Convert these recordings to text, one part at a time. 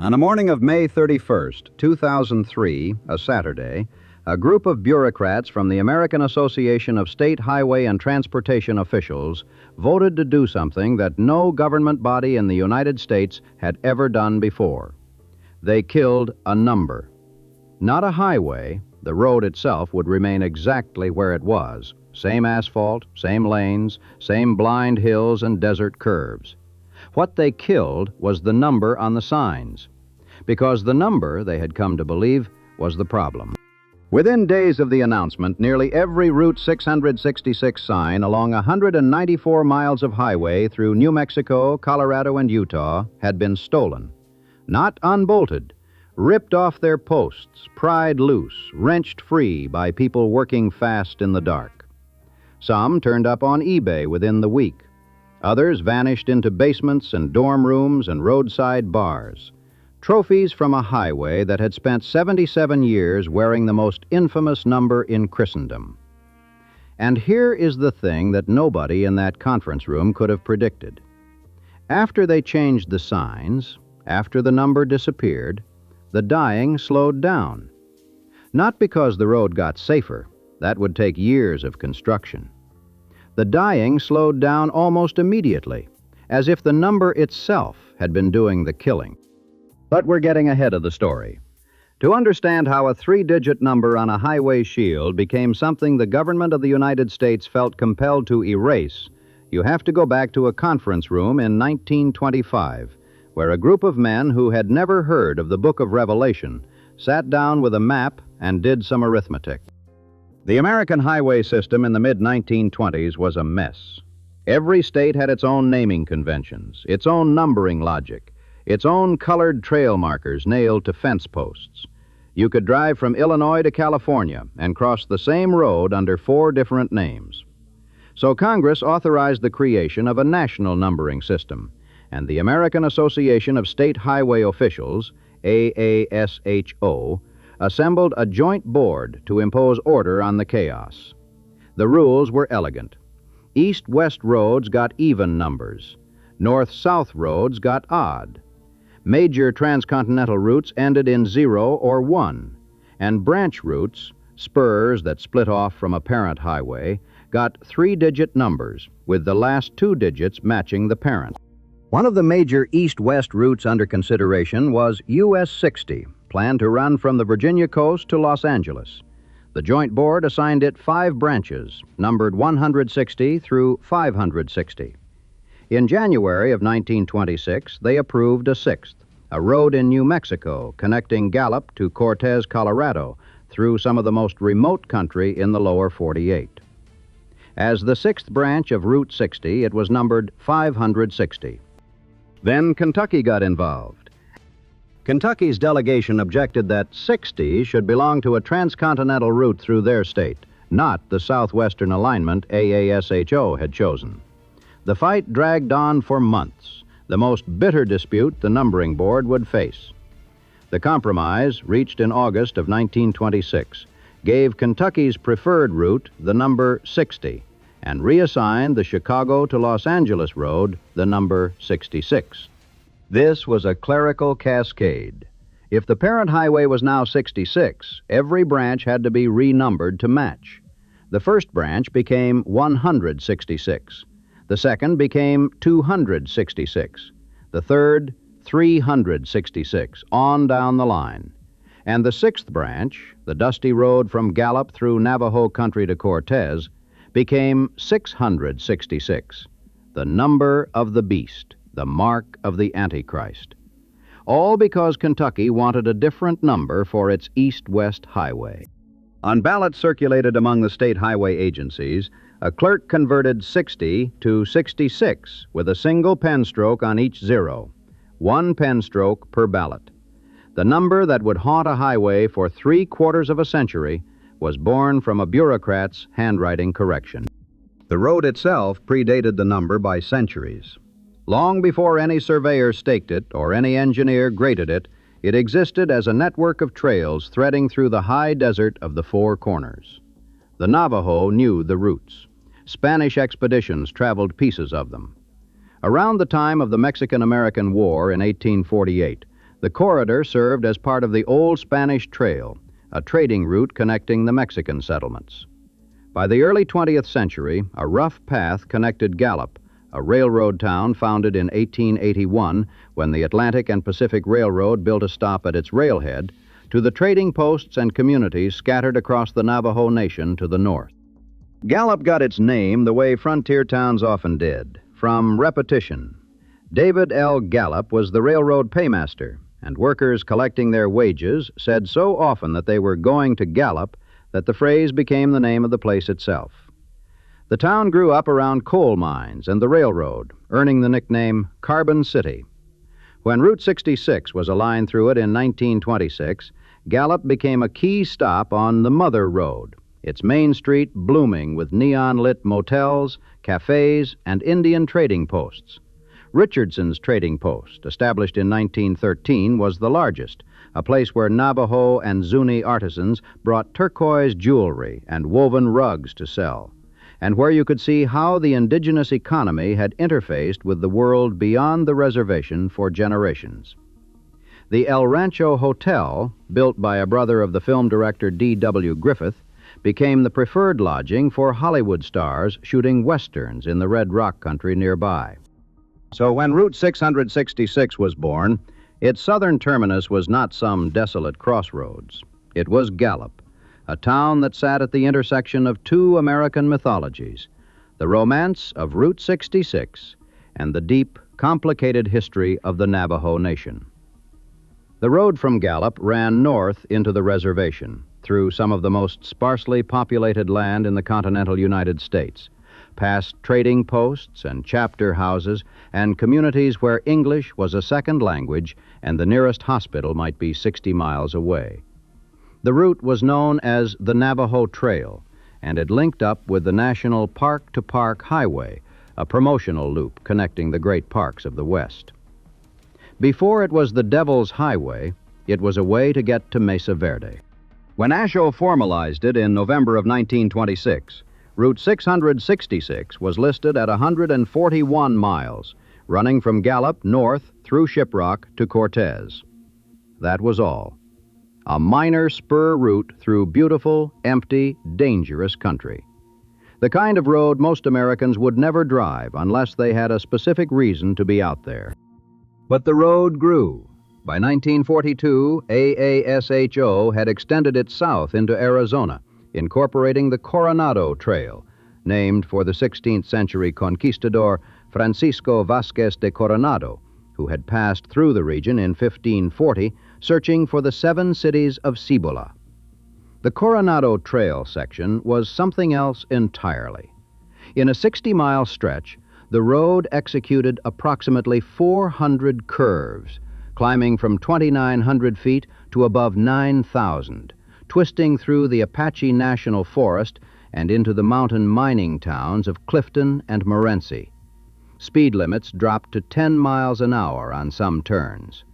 On the morning of May 31st, 2003, a Saturday, a group of bureaucrats from the American Association of State Highway and Transportation Officials voted to do something that no government body in the United States had ever done before. They killed a number. Not a highway. The road itself would remain exactly where it was. Same asphalt, same lanes, same blind hills and desert curves. What they killed was the number on the signs, because the number, they had come to believe, was the problem. Within days of the announcement, nearly every Route 666 sign along 194 miles of highway through New Mexico, Colorado, and Utah had been stolen. Not unbolted, ripped off their posts, pried loose, wrenched free by people working fast in the dark. Some turned up on eBay within the week. Others vanished into basements and dorm rooms and roadside bars. Trophies from a highway that had spent 77 years wearing the most infamous number in Christendom. And here is the thing that nobody in that conference room could have predicted. After they changed the signs, after the number disappeared, the dying slowed down. Not because the road got safer. That would take years of construction. The dying slowed down almost immediately, as if the number itself had been doing the killing. But we're getting ahead of the story. To understand how a 3-digit number on a highway shield became something the government of the United States felt compelled to erase, you have to go back to a conference room in 1925, where a group of men who had never heard of the Book of Revelation sat down with a map and did some arithmetic. The American highway system in the mid-1920s was a mess. Every state had its own naming conventions, its own numbering logic, its own colored trail markers nailed to fence posts. You could drive from Illinois to California and cross the same road under 4 different names. So Congress authorized the creation of a national numbering system, and the American Association of State Highway Officials, AASHO, assembled a joint board to impose order on the chaos. The rules were elegant. East-west roads got even numbers. North-south roads got odd. Major transcontinental routes ended in 0 or 1, and branch routes, spurs that split off from a parent highway, got 3-digit numbers, with the last 2 digits matching the parent. One of the major east-west routes under consideration was US 60, planned to run from the Virginia coast to Los Angeles. The Joint Board assigned it 5 branches, numbered 160 through 560. In January of 1926, they approved a 6th, a road in New Mexico connecting Gallup to Cortez, Colorado, through some of the most remote country in the lower 48. As the 6th branch of Route 60, it was numbered 560. Then Kentucky got involved. Kentucky's delegation objected that 60 should belong to a transcontinental route through their state, not the southwestern alignment AASHO had chosen. The fight dragged on for months, the most bitter dispute the numbering board would face. The compromise, reached in August of 1926, gave Kentucky's preferred route the number 60 and reassigned the Chicago to Los Angeles road the number 66. This was a clerical cascade. If the parent highway was now 66, every branch had to be renumbered to match. The first branch became 166. The second became 266. The third, 366, on down the line. And the 6th branch, the dusty road from Gallup through Navajo country to Cortez, became 666, the number of the beast, the mark of the Antichrist. All because Kentucky wanted a different number for its east-west highway. On ballots circulated among the state highway agencies, a clerk converted 60 to 66 with a single pen stroke on each 0, 1 pen stroke per ballot. The number that would haunt a highway for 3/4 of a century was born from a bureaucrat's handwriting correction. The road itself predated the number by centuries. Long before any surveyor staked it or any engineer graded it, it existed as a network of trails threading through the high desert of the 4 corners. The Navajo knew the routes. Spanish expeditions traveled pieces of them. Around the time of the Mexican-American War in 1848, The corridor served as part of the Old Spanish Trail, a trading route connecting the Mexican settlements. By the early 20th century, a rough path connected Gallup, a railroad town founded in 1881 when the Atlantic and Pacific Railroad built a stop at its railhead, to the trading posts and communities scattered across the Navajo Nation to the north. Gallup got its name the way frontier towns often did, from repetition. David L. Gallup was the railroad paymaster, and workers collecting their wages said so often that they were going to Gallup that the phrase became the name of the place itself. The town grew up around coal mines and the railroad, earning the nickname Carbon City. When Route 66 was a line through it in 1926, Gallup became a key stop on the Mother Road, its main street blooming with neon-lit motels, cafes, and Indian trading posts. Richardson's trading post, established in 1913, was the largest, a place where Navajo and Zuni artisans brought turquoise jewelry and woven rugs to sell, and where you could see how the indigenous economy had interfaced with the world beyond the reservation for generations. The El Rancho Hotel, built by a brother of the film director D.W. Griffith, became the preferred lodging for Hollywood stars shooting westerns in the Red Rock country nearby. So when Route 666 was born, its southern terminus was not some desolate crossroads. It was Gallup, a town that sat at the intersection of two American mythologies, the romance of Route 66 and the deep, complicated history of the Navajo Nation. The road from Gallup ran north into the reservation, through some of the most sparsely populated land in the continental United States, past trading posts and chapter houses and communities where English was a second language and the nearest hospital might be 60 miles away. The route was known as the Navajo Trail, and it linked up with the National Park-to-Park Highway, a promotional loop connecting the great parks of the West. Before it was the Devil's Highway, it was a way to get to Mesa Verde. When AASHO formalized it in November of 1926, Route 666 was listed at 141 miles, running from Gallup north through Shiprock to Cortez. That was all. A minor spur route through beautiful, empty, dangerous country. The kind of road most Americans would never drive unless they had a specific reason to be out there. But the road grew. By 1942, AASHO had extended it south into Arizona, incorporating the Coronado Trail, named for the 16th century conquistador Francisco Vasquez de Coronado, who had passed through the region in 1540, searching for the 7 cities of Cibola. The Coronado Trail section was something else entirely. In a 60-mile stretch, the road executed approximately 400 curves, climbing from 2,900 feet to above 9,000, twisting through the Apache National Forest and into the mountain mining towns of Clifton and Morenci. Speed limits dropped to 10 miles an hour on some turns.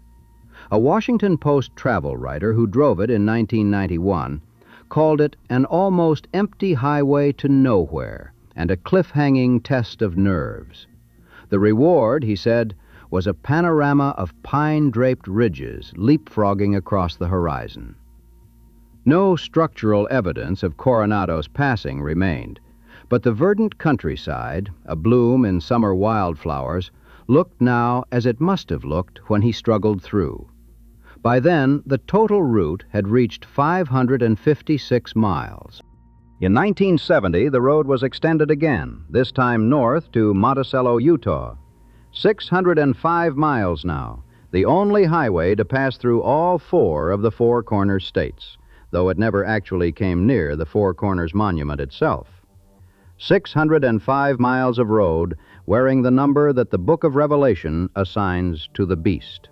A Washington Post travel writer who drove it in 1991 called it an almost empty highway to nowhere and a cliff-hanging test of nerves. The reward, he said, was a panorama of pine-draped ridges leapfrogging across the horizon. No structural evidence of Coronado's passing remained, but the verdant countryside, abloom in summer wildflowers, looked now as it must have looked when he struggled through. By then, the total route had reached 556 miles. In 1970, the road was extended again, this time north to Monticello, Utah. 605 miles now, the only highway to pass through all 4 of the Four Corners states, though it never actually came near the Four Corners Monument itself. 605 miles of road wearing the number that the Book of Revelation assigns to the beast.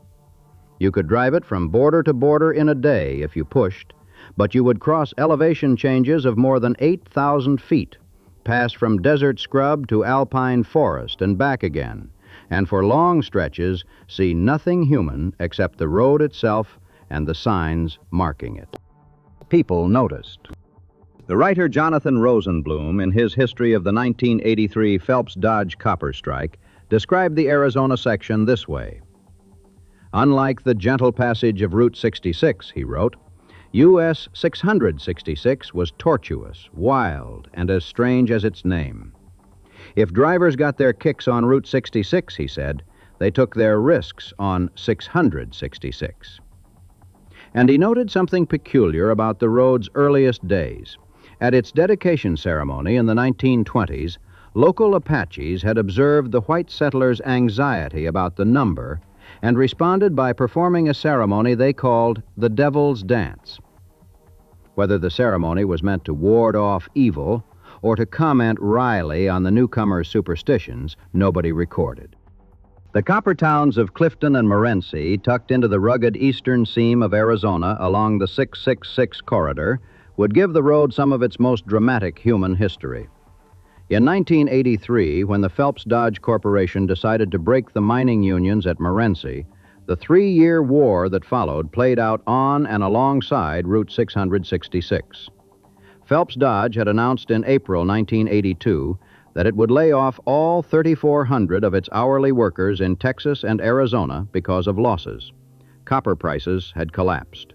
You could drive it from border to border in a day if you pushed, but you would cross elevation changes of more than 8,000 feet, pass from desert scrub to alpine forest and back again, and for long stretches see nothing human except the road itself and the signs marking it. People noticed. The writer Jonathan Rosenblum, in his history of the 1983 Phelps-Dodge copper strike, described the Arizona section this way. Unlike the gentle passage of Route 66, he wrote, U.S. 666 was tortuous, wild, and as strange as its name. If drivers got their kicks on Route 66, he said, they took their risks on 666. And he noted something peculiar about the road's earliest days. At its dedication ceremony in the 1920s, local Apaches had observed the white settlers' anxiety about the number and responded by performing a ceremony they called the Devil's Dance. Whether the ceremony was meant to ward off evil or to comment wryly on the newcomers' superstitions, nobody recorded. The copper towns of Clifton and Morenci, tucked into the rugged eastern seam of Arizona along the 666 corridor, would give the road some of its most dramatic human history. In 1983, when the Phelps Dodge Corporation decided to break the mining unions at Morenci, the 3-year war that followed played out on and alongside Route 666. Phelps Dodge had announced in April 1982 that it would lay off all 3,400 of its hourly workers in Texas and Arizona because of losses. Copper prices had collapsed.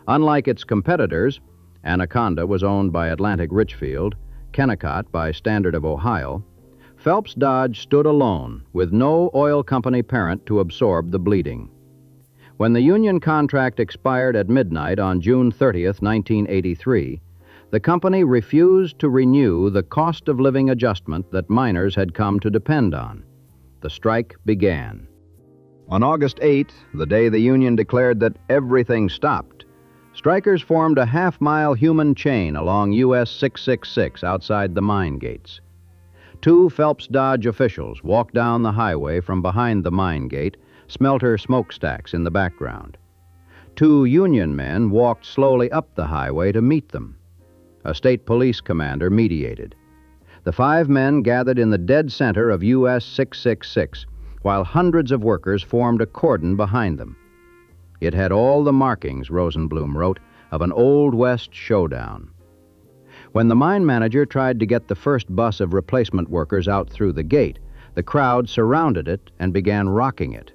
Unlike its competitors, Anaconda was owned by Atlantic Richfield, Kennecott by Standard of Ohio, Phelps Dodge stood alone with no oil company parent to absorb the bleeding. When the union contract expired at midnight on June 30th, 1983, the company refused to renew the cost of living adjustment that miners had come to depend on. The strike began. On August 8, the day the union declared that everything stopped, strikers formed a half-mile human chain along US 666 outside the mine gates. 2 Phelps Dodge officials walked down the highway from behind the mine gate, smelter smokestacks in the background. 2 union men walked slowly up the highway to meet them. A state police commander mediated. The 5 men gathered in the dead center of US 666, while hundreds of workers formed a cordon behind them. It had all the markings, Rosenblum wrote, of an Old West showdown. When the mine manager tried to get the first bus of replacement workers out through the gate, the crowd surrounded it and began rocking it.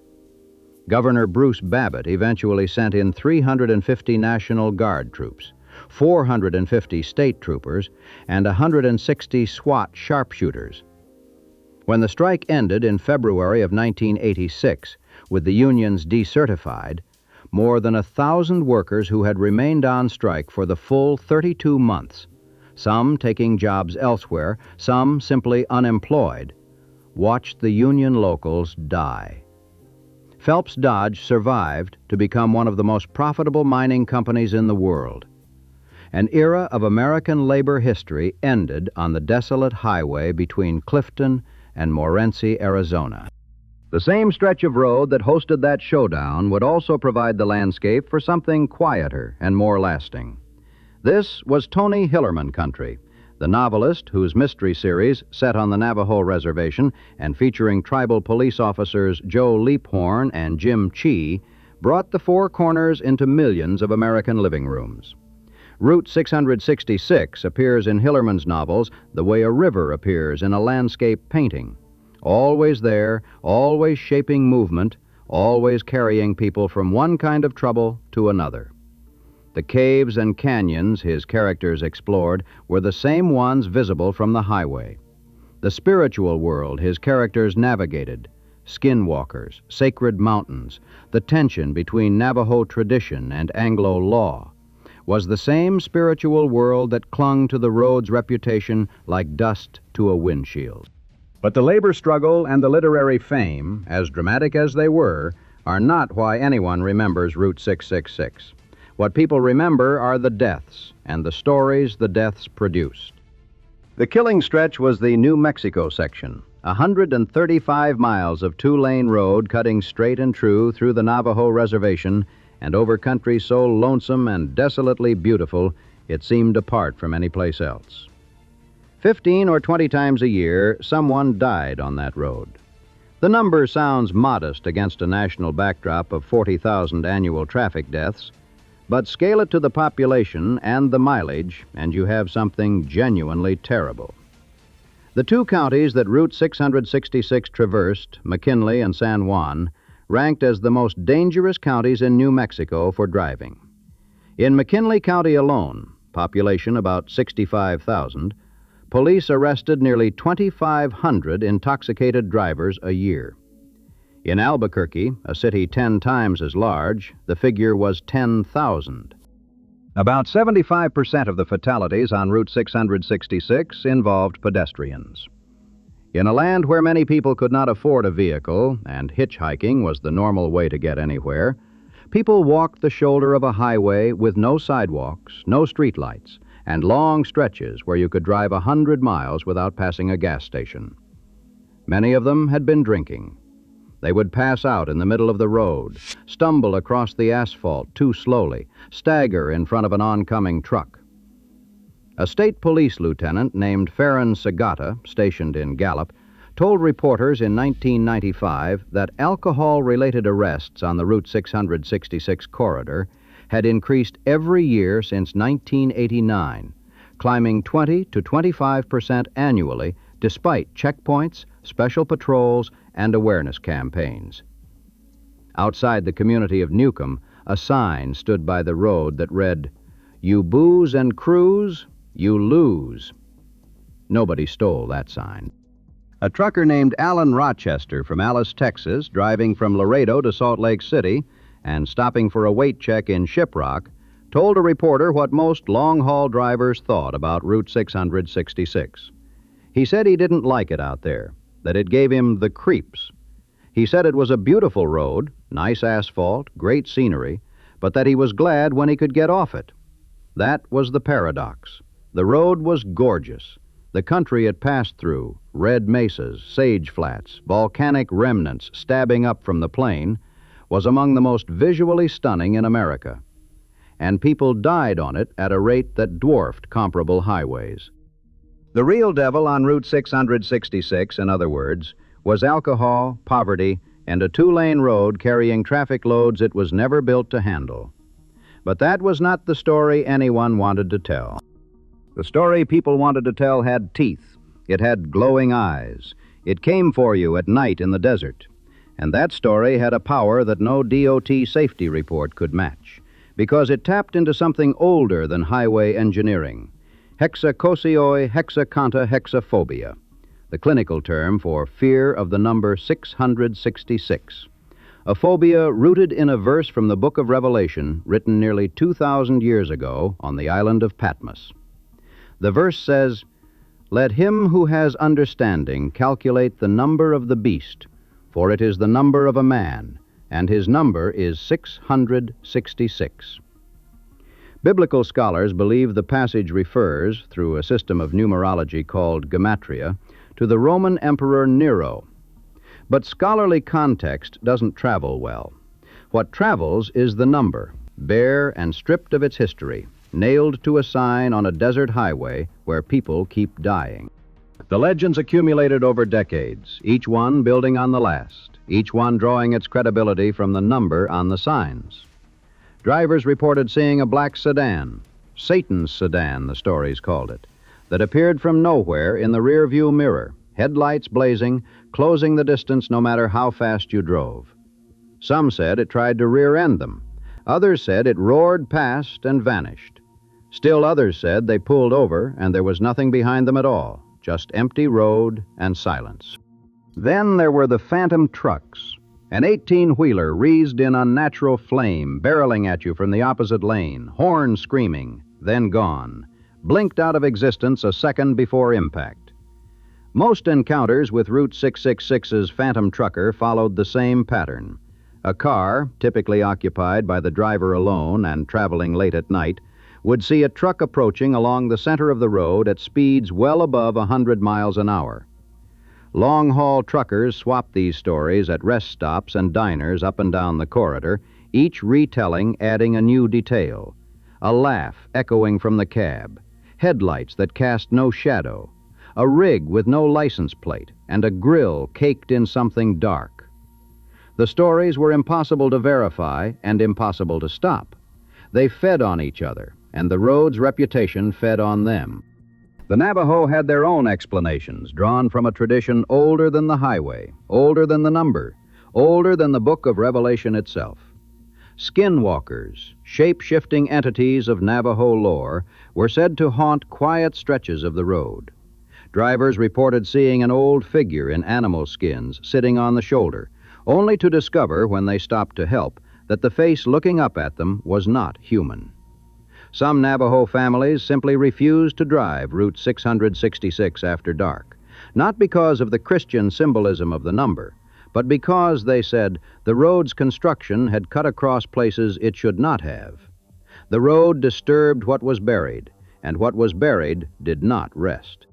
Governor Bruce Babbitt eventually sent in 350 National Guard troops, 450 state troopers, and 160 SWAT sharpshooters. When the strike ended in February of 1986, with the unions decertified, more than 1,000 workers who had remained on strike for the full 32 months, some taking jobs elsewhere, some simply unemployed, watched the union locals die. Phelps Dodge survived to become one of the most profitable mining companies in the world. An era of American labor history ended on the desolate highway between Clifton and Morenci, Arizona. The same stretch of road that hosted that showdown would also provide the landscape for something quieter and more lasting. This was Tony Hillerman country, the novelist whose mystery series, set on the Navajo Reservation and featuring tribal police officers Joe Leaphorn and Jim Chee, brought the Four Corners into millions of American living rooms. Route 666 appears in Hillerman's novels the way a river appears in a landscape painting. Always there, always shaping movement, always carrying people from one kind of trouble to another. The caves and canyons his characters explored were the same ones visible from the highway. The spiritual world his characters navigated, skinwalkers, sacred mountains, the tension between Navajo tradition and Anglo law, was the same spiritual world that clung to the road's reputation like dust to a windshield. But the labor struggle and the literary fame, as dramatic as they were, are not why anyone remembers Route 666. What people remember are the deaths and the stories the deaths produced. The killing stretch was the New Mexico section, 135 miles of 2-lane road cutting straight and true through the Navajo Reservation and over country so lonesome and desolately beautiful it seemed apart from any place else. 15 or 20 times a year, someone died on that road. The number sounds modest against a national backdrop of 40,000 annual traffic deaths, but scale it to the population and the mileage, and you have something genuinely terrible. The 2 counties that Route 666 traversed, McKinley and San Juan, ranked as the most dangerous counties in New Mexico for driving. In McKinley County alone, population about 65,000, police arrested nearly 2,500 intoxicated drivers a year. In Albuquerque, a city 10 times as large, the figure was 10,000. About 75% of the fatalities on Route 666 involved pedestrians. In a land where many people could not afford a vehicle and hitchhiking was the normal way to get anywhere, people walked the shoulder of a highway with no sidewalks, no streetlights, and long stretches where you could drive 100 miles without passing a gas station. Many of them had been drinking. They would pass out in the middle of the road, stumble across the asphalt too slowly, stagger in front of an oncoming truck. A state police lieutenant named Farron Sagata, stationed in Gallup, told reporters in 1995 that alcohol-related arrests on the Route 666 corridor had increased every year since 1989, climbing 20 to 25% annually despite checkpoints, special patrols, and awareness campaigns. Outside the community of Newcomb, a sign stood by the road that read, "You booze and cruise, you lose." Nobody stole that sign. A trucker named Alan Rochester from Alice, Texas, driving from Laredo to Salt Lake City and stopping for a weight check in Shiprock, told a reporter what most long-haul drivers thought about Route 666. He said he didn't like it out there, that it gave him the creeps. He said it was a beautiful road, nice asphalt, great scenery, but that he was glad when he could get off it. That was the paradox. The road was gorgeous. The country it passed through, red mesas, sage flats, volcanic remnants stabbing up from the plain, was among the most visually stunning in America. And people died on it at a rate that dwarfed comparable highways. The real devil on Route 666, in other words, was alcohol, poverty, and a two-lane road carrying traffic loads it was never built to handle. But that was not the story anyone wanted to tell. The story people wanted to tell had teeth. It had glowing eyes. It came for you at night in the desert. And that story had a power that no DOT safety report could match, because it tapped into something older than highway engineering. Hexacosioi hexaconta hexaphobia, the clinical term for fear of the number 666. A phobia rooted in a verse from the book of Revelation written nearly 2,000 years ago on the island of Patmos. The verse says, "Let him who has understanding calculate the number of the beast, for it is the number of a man, and his number is 666. Biblical scholars believe the passage refers, through a system of numerology called gematria, to the Roman Emperor Nero. But scholarly context doesn't travel well. What travels is the number, bare and stripped of its history, nailed to a sign on a desert highway where people keep dying. The legends accumulated over decades, each one building on the last, each one drawing its credibility from the number on the signs. Drivers reported seeing a black sedan, Satan's sedan, the stories called it, that appeared from nowhere in the rear-view mirror, headlights blazing, closing the distance no matter how fast you drove. Some said it tried to rear-end them. Others said it roared past and vanished. Still others said they pulled over and there was nothing behind them at all, just empty road and silence. Then there were the phantom trucks. An 18-wheeler wreathed in unnatural flame, barreling at you from the opposite lane, horn screaming, then gone, blinked out of existence a second before impact. Most encounters with Route 666's phantom trucker followed the same pattern. A car, typically occupied by the driver alone and traveling late at night, would see a truck approaching along the center of the road at speeds well above 100 miles an hour. Long-haul truckers swapped these stories at rest stops and diners up and down the corridor, each retelling adding a new detail. A laugh echoing from the cab, headlights that cast no shadow, a rig with no license plate, and a grill caked in something dark. The stories were impossible to verify and impossible to stop. They fed on each other, and the road's reputation fed on them. The Navajo had their own explanations, drawn from a tradition older than the highway, older than the number, older than the book of Revelation itself. Skinwalkers, shape-shifting entities of Navajo lore, were said to haunt quiet stretches of the road. Drivers reported seeing an old figure in animal skins sitting on the shoulder, only to discover when they stopped to help that the face looking up at them was not human. Some Navajo families simply refused to drive Route 666 after dark, not because of the Christian symbolism of the number, but because, they said, the road's construction had cut across places it should not have. The road disturbed what was buried, and what was buried did not rest.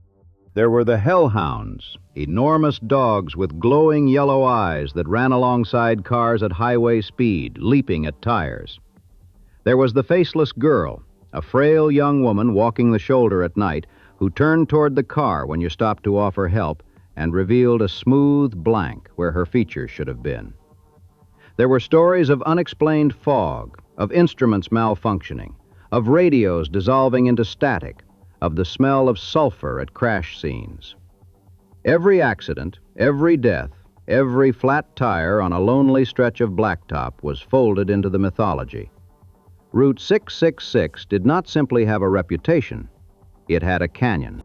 There were the hellhounds, enormous dogs with glowing yellow eyes that ran alongside cars at highway speed, leaping at tires. There was the faceless girl, a frail young woman walking the shoulder at night, who turned toward the car when you stopped to offer help and revealed a smooth blank where her features should have been. There were stories of unexplained fog, of instruments malfunctioning, of radios dissolving into static, of the smell of sulfur at crash scenes. Every accident, every death, every flat tire on a lonely stretch of blacktop was folded into the mythology. Route 666 did not simply have a reputation, it had a canyon.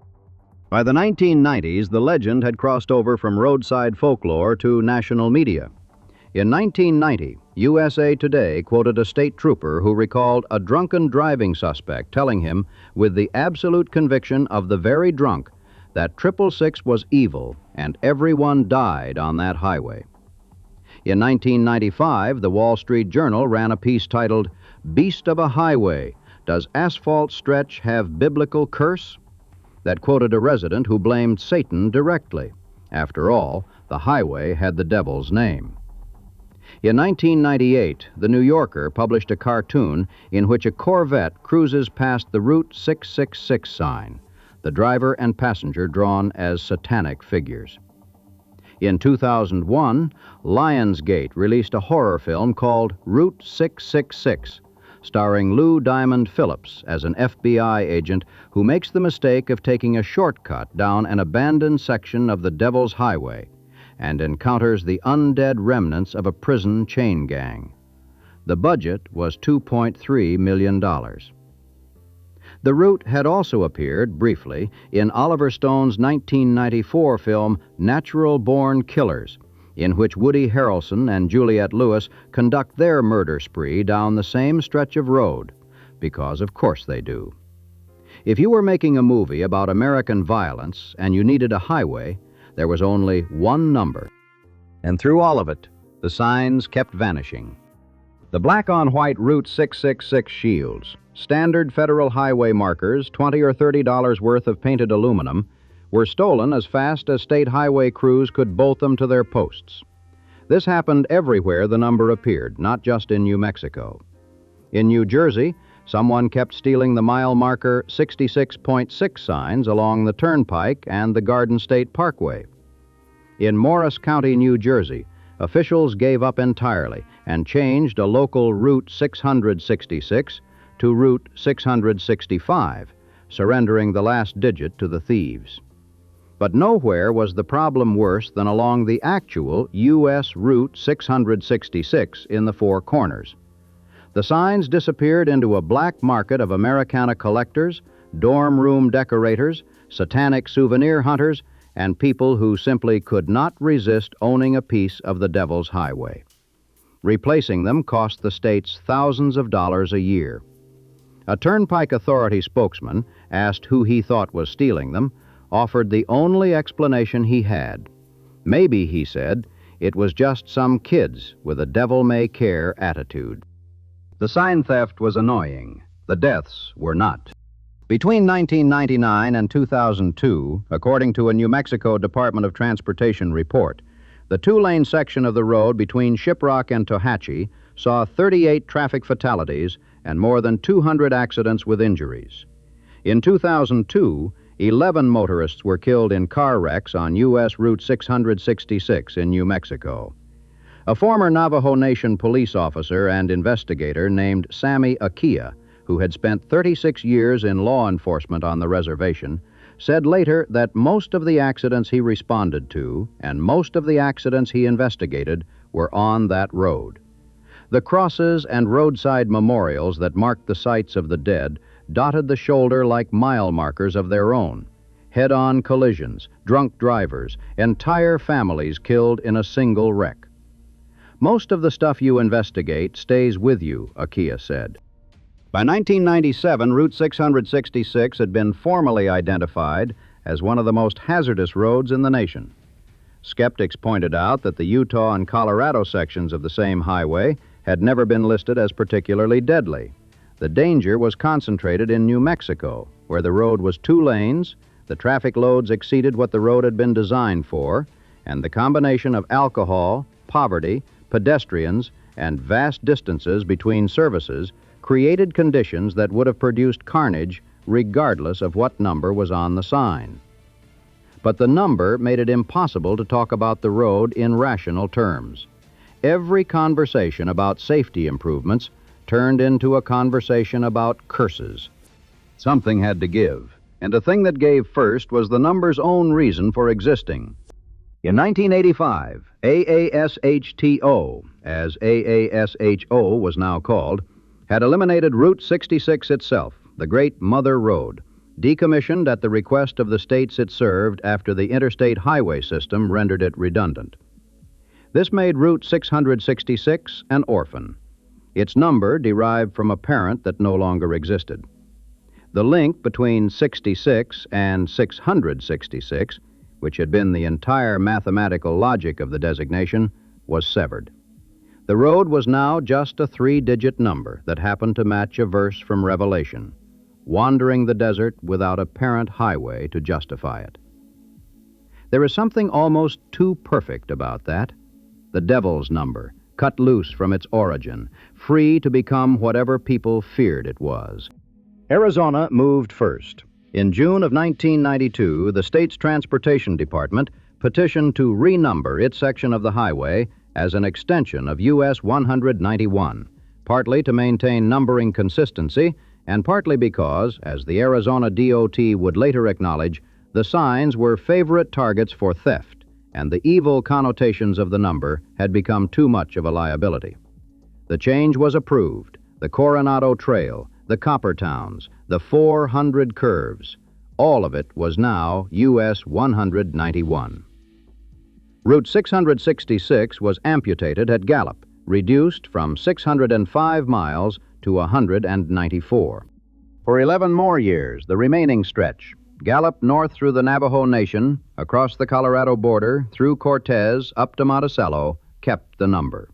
By the 1990s, the legend had crossed over from roadside folklore to national media. In 1990, USA Today quoted a state trooper who recalled a drunken driving suspect telling him, with the absolute conviction of the very drunk, that 666 was evil and everyone died on that highway. In 1995, the Wall Street Journal ran a piece titled, "Beast of a Highway, Does Asphalt Stretch Have Biblical Curse?" that quoted a resident who blamed Satan directly. After all, the highway had the devil's name. In 1998, The New Yorker published a cartoon in which a Corvette cruises past the Route 666 sign, the driver and passenger drawn as satanic figures. In 2001, Lionsgate released a horror film called Route 666, starring Lou Diamond Phillips as an FBI agent who makes the mistake of taking a shortcut down an abandoned section of the Devil's Highway and encounters the undead remnants of a prison chain gang. The budget was $2.3 million. The route had also appeared, briefly, in Oliver Stone's 1994 film Natural Born Killers, in which Woody Harrelson and Juliette Lewis conduct their murder spree down the same stretch of road, because of course they do. If you were making a movie about American violence and you needed a highway, there was only one number. And through all of it, the signs kept vanishing. The black-on-white Route 666 shields, standard federal highway markers, $20 or $30 worth of painted aluminum, were stolen as fast as state highway crews could bolt them to their posts. This happened everywhere the number appeared, not just in New Mexico. In New Jersey, someone kept stealing the mile marker 66.6 signs along the Turnpike and the Garden State Parkway. In Morris County, New Jersey, officials gave up entirely and changed a local Route 666 to Route 665, surrendering the last digit to the thieves. But nowhere was the problem worse than along the actual U.S. Route 666 in the Four Corners. The signs disappeared into a black market of Americana collectors, dorm room decorators, satanic souvenir hunters, and people who simply could not resist owning a piece of the Devil's Highway. Replacing them cost the states thousands of dollars a year. A Turnpike Authority spokesman, asked who he thought was stealing them, offered the only explanation he had. Maybe, he said, it was just some kids with a devil-may-care attitude. The sign theft was annoying. The deaths were not. Between 1999 and 2002, according to a New Mexico Department of Transportation report, the two-lane section of the road between Shiprock and Tohatchee saw 38 traffic fatalities and more than 200 accidents with injuries. In 2002, 11 motorists were killed in car wrecks on U.S. Route 666 in New Mexico. A former Navajo Nation police officer and investigator named Sammy Akia, who had spent 36 years in law enforcement on the reservation, said later that most of the accidents he responded to and most of the accidents he investigated were on that road. The crosses and roadside memorials that marked the sites of the dead dotted the shoulder like mile markers of their own. Head-on collisions, drunk drivers, entire families killed in a single wreck. Most of the stuff you investigate stays with you, Akia said. By 1997, Route 666 had been formally identified as one of the most hazardous roads in the nation. Skeptics pointed out that the Utah and Colorado sections of the same highway had never been listed as particularly deadly. The danger was concentrated in New Mexico, where the road was 2 lanes, the traffic loads exceeded what the road had been designed for, and the combination of alcohol, poverty, pedestrians, and vast distances between services created conditions that would have produced carnage regardless of what number was on the sign. But the number made it impossible to talk about the road in rational terms. Every conversation about safety improvements turned into a conversation about curses. Something had to give, and the thing that gave first was the number's own reason for existing. In 1985, AASHTO, as AASHO was now called, had eliminated Route 66 itself, the Great Mother Road, decommissioned at the request of the states it served after the interstate highway system rendered it redundant. This made Route 666 an orphan. Its number derived from a parent that no longer existed. The link between 66 and 666, which had been the entire mathematical logic of the designation, was severed. The road was now just a 3-digit number that happened to match a verse from Revelation, wandering the desert without a parent highway to justify it. There is something almost too perfect about that. The devil's number, cut loose from its origin, free to become whatever people feared it was. Arizona moved first. In June of 1992, the state's Transportation Department petitioned to renumber its section of the highway as an extension of US 191, partly to maintain numbering consistency and partly because, as the Arizona DOT would later acknowledge, the signs were favorite targets for theft, and the evil connotations of the number had become too much of a liability. The change was approved: the Coronado Trail, the Copper Towns, the 400 curves. All of it was now US 191. Route 666 was amputated at Gallup, reduced from 605 miles to 194. For 11 more years, the remaining stretch, Gallup north through the Navajo Nation, across the Colorado border, through Cortez, up to Monticello, kept the number.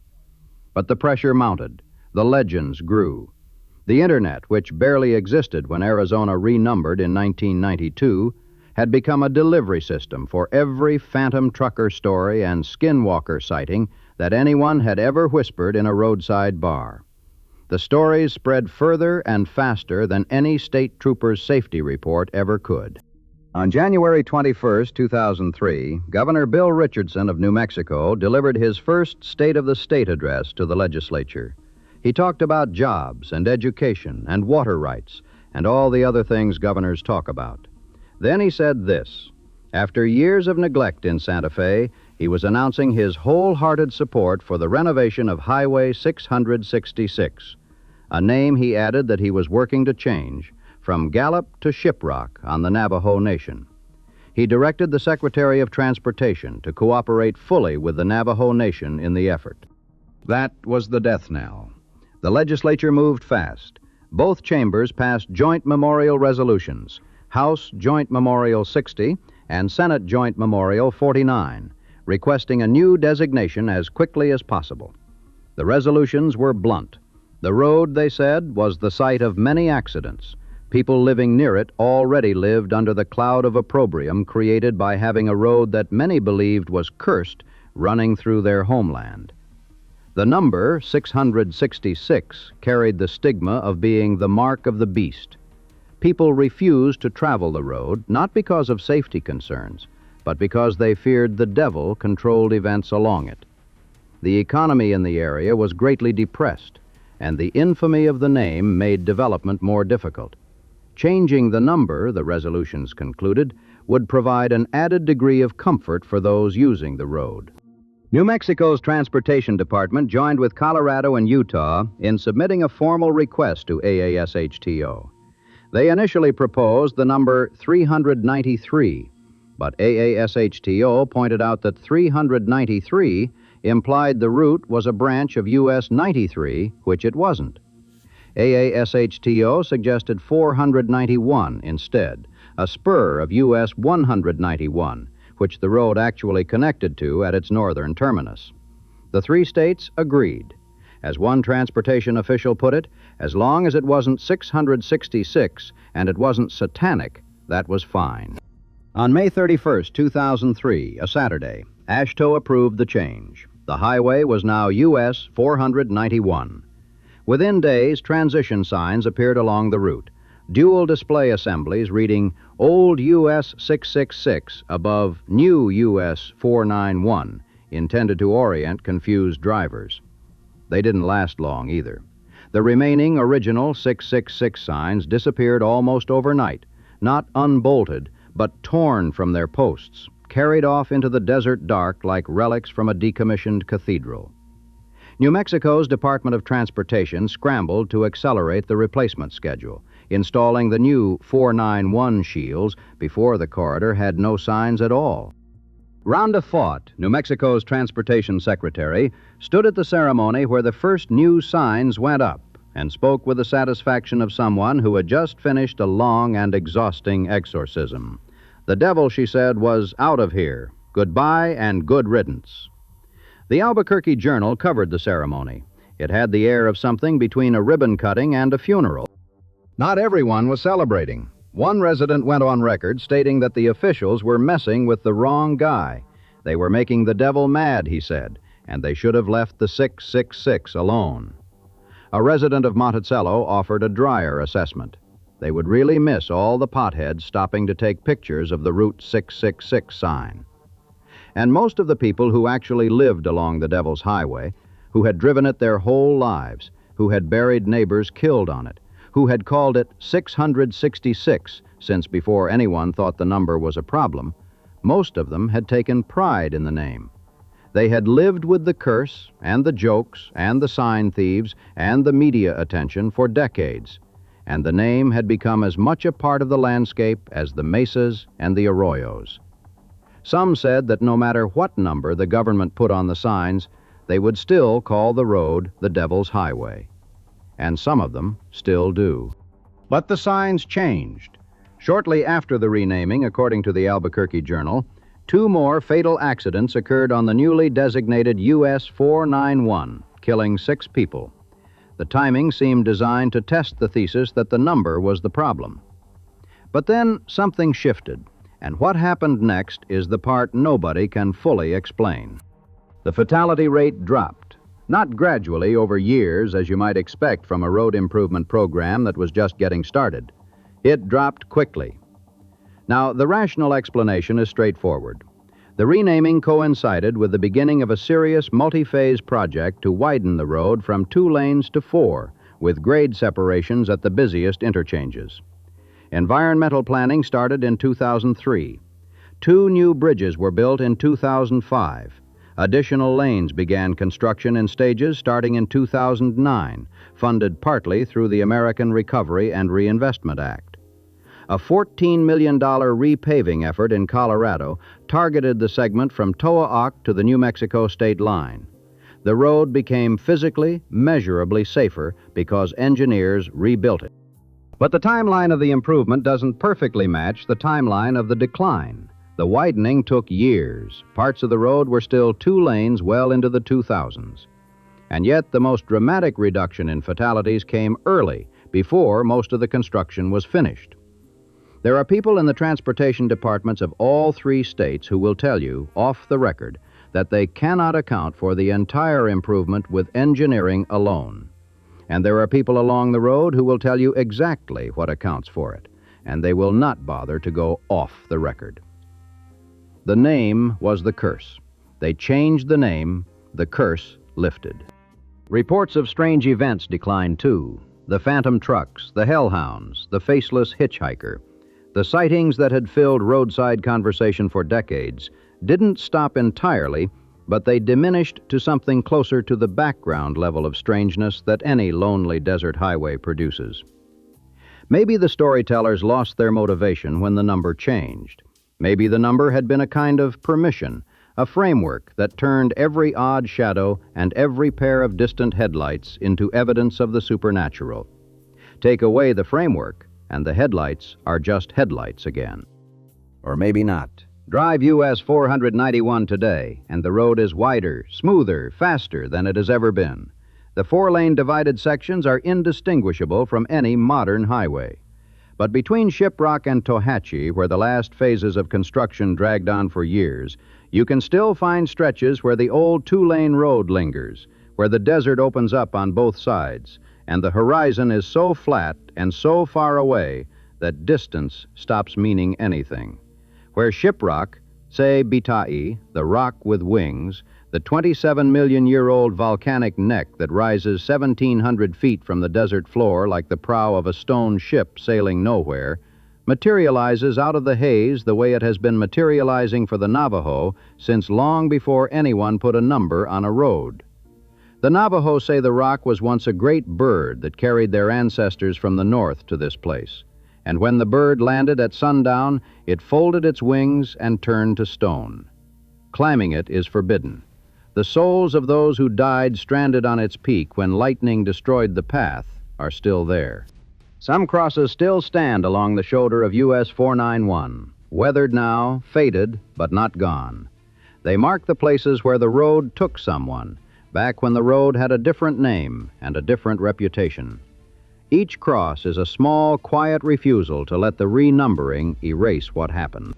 But the pressure mounted. The legends grew. The Internet, which barely existed when Arizona renumbered in 1992, had become a delivery system for every phantom trucker story and skinwalker sighting that anyone had ever whispered in a roadside bar. The stories spread further and faster than any state trooper's safety report ever could. On January 21, 2003, Governor Bill Richardson of New Mexico delivered his first State of the State address to the legislature. He talked about jobs and education and water rights and all the other things governors talk about. Then he said this: after years of neglect in Santa Fe, he was announcing his wholehearted support for the renovation of Highway 666, a name, he added, that he was working to change from Gallup to Shiprock on the Navajo Nation. He directed the Secretary of Transportation to cooperate fully with the Navajo Nation in the effort. That was the death knell. The legislature moved fast. Both chambers passed joint memorial resolutions, House Joint Memorial 60 and Senate Joint Memorial 49, requesting a new designation as quickly as possible. The resolutions were blunt. The road, they said, was the site of many accidents. People living near it already lived under the cloud of opprobrium created by having a road that many believed was cursed running through their homeland. The number 666 carried the stigma of being the mark of the beast. People refused to travel the road, not because of safety concerns, but because they feared the devil controlled events along it. The economy in the area was greatly depressed, and the infamy of the name made development more difficult. Changing the number, the resolutions concluded, would provide an added degree of comfort for those using the road. New Mexico's Transportation Department joined with Colorado and Utah in submitting a formal request to AASHTO. They initially proposed the number 393, but AASHTO pointed out that 393 implied the route was a branch of US 93, which it wasn't. AASHTO suggested 491 instead, a spur of US 191, which the road actually connected to at its northern terminus. The three states agreed. As one transportation official put it, as long as it wasn't 666 and it wasn't satanic, that was fine. On May 31st, 2003, a Saturday, AASHTO approved the change. The highway was now US 491. Within days, transition signs appeared along the route. Dual display assemblies reading Old US 666 above New US 491, intended to orient confused drivers. They didn't last long either. The remaining original 666 signs disappeared almost overnight, not unbolted, but torn from their posts, carried off into the desert dark like relics from a decommissioned cathedral. New Mexico's Department of Transportation scrambled to accelerate the replacement schedule, installing the new 491 shields before the corridor had no signs at all. Rhonda Faught, New Mexico's Transportation Secretary, stood at the ceremony where the first new signs went up and spoke with the satisfaction of someone who had just finished a long and exhausting exorcism. The devil, she said, was out of here. Goodbye and good riddance. The Albuquerque Journal covered the ceremony. It had the air of something between a ribbon cutting and a funeral. Not everyone was celebrating. One resident went on record stating that the officials were messing with the wrong guy. They were making the devil mad, he said, and they should have left the 666 alone. A resident of Monticello offered a drier assessment. They would really miss all the potheads stopping to take pictures of the Route 666 sign. And most of the people who actually lived along the Devil's Highway, who had driven it their whole lives, who had buried neighbors killed on it, who had called it 666 since before anyone thought the number was a problem, most of them had taken pride in the name. They had lived with the curse and the jokes and the sign thieves and the media attention for decades, and the name had become as much a part of the landscape as the mesas and the arroyos. Some said that no matter what number the government put on the signs, they would still call the road the Devil's Highway. And some of them still do. But the signs changed. Shortly after the renaming, according to the Albuquerque Journal, 2 more fatal accidents occurred on the newly designated US 491, killing 6 people. The timing seemed designed to test the thesis that the number was the problem. But then something shifted. And what happened next is the part nobody can fully explain. The fatality rate dropped, not gradually over years as you might expect from a road improvement program that was just getting started. It dropped quickly. Now, the rational explanation is straightforward. The renaming coincided with the beginning of a serious multi-phase project to widen the road from 2 lanes to 4, with grade separations at the busiest interchanges. Environmental planning started in 2003. 2 new bridges were built in 2005. Additional lanes began construction in stages starting in 2009, funded partly through the American Recovery and Reinvestment Act. A $14 million repaving effort in Colorado targeted the segment from Towaoc to the New Mexico state line. The road became physically, measurably safer because engineers rebuilt it. But the timeline of the improvement doesn't perfectly match the timeline of the decline. The widening took years. Parts of the road were still 2 lanes well into the 2000s. And yet the most dramatic reduction in fatalities came early, before most of the construction was finished. There are people in the transportation departments of all 3 states who will tell you, off the record, that they cannot account for the entire improvement with engineering alone. And there are people along the road who will tell you exactly what accounts for it, and they will not bother to go off the record. The name was the curse. They changed the name, the curse lifted. Reports of strange events declined too. The phantom trucks, the hellhounds, the faceless hitchhiker. The sightings that had filled roadside conversation for decades didn't stop entirely, but they diminished to something closer to the background level of strangeness that any lonely desert highway produces. Maybe the storytellers lost their motivation when the number changed. Maybe the number had been a kind of permission, a framework that turned every odd shadow and every pair of distant headlights into evidence of the supernatural. Take away the framework, and the headlights are just headlights again. Or maybe not. Drive US 491 today, and the road is wider, smoother, faster than it has ever been. The four-lane divided sections are indistinguishable from any modern highway. But between Shiprock and Tohatchee, where the last phases of construction dragged on for years, you can still find stretches where the old two-lane road lingers, where the desert opens up on both sides, and the horizon is so flat and so far away that distance stops meaning anything. Where Shiprock, say Bitai, the rock with wings, the 27-million-year-old volcanic neck that rises 1,700 feet from the desert floor like the prow of a stone ship sailing nowhere, materializes out of the haze the way it has been materializing for the Navajo since long before anyone put a number on a road. The Navajo say the rock was once a great bird that carried their ancestors from the north to this place, and when the bird landed at sundown, it folded its wings and turned to stone. Climbing it is forbidden. The souls of those who died stranded on its peak when lightning destroyed the path are still there. Some crosses still stand along the shoulder of US 491, weathered now, faded, but not gone. They mark the places where the road took someone, back when the road had a different name and a different reputation. Each cross is a small, quiet refusal to let the renumbering erase what happened.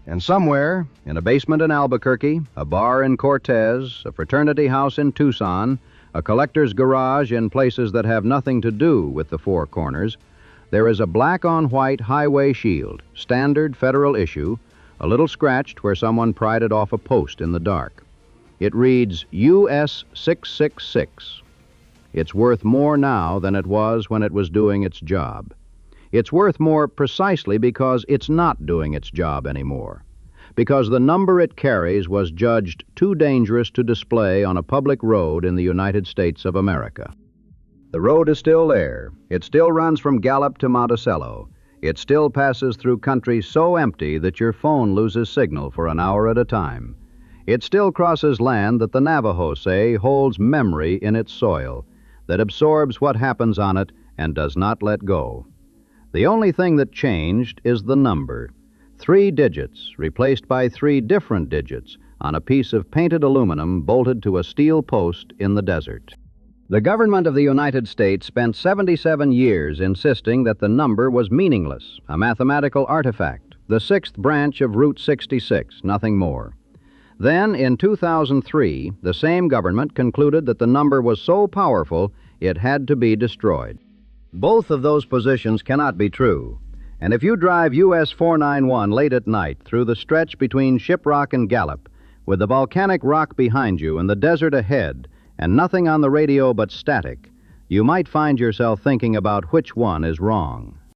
And somewhere, in a basement in Albuquerque, a bar in Cortez, a fraternity house in Tucson, a collector's garage in places that have nothing to do with the Four Corners, there is a black-on-white highway shield, standard federal issue, a little scratched where someone pried it off a post in the dark. It reads US 666. It's worth more now than it was when it was doing its job. It's worth more precisely because it's not doing its job anymore, because the number it carries was judged too dangerous to display on a public road in the United States of America. The road is still there. It still runs from Gallup to Monticello. It still passes through country so empty that your phone loses signal for an hour at a time. It still crosses land that the Navajo say holds memory in its soil, that absorbs what happens on it and does not let go. The only thing that changed is the number. 3 digits replaced by 3 different digits on a piece of painted aluminum bolted to a steel post in the desert. The government of the United States spent 77 years insisting that the number was meaningless, a mathematical artifact, the 6th branch of Route 66, nothing more. Then, in 2003, the same government concluded that the number was so powerful it had to be destroyed. Both of those positions cannot be true, and if you drive US 491 late at night through the stretch between Shiprock and Gallup, with the volcanic rock behind you and the desert ahead, and nothing on the radio but static, you might find yourself thinking about which one is wrong.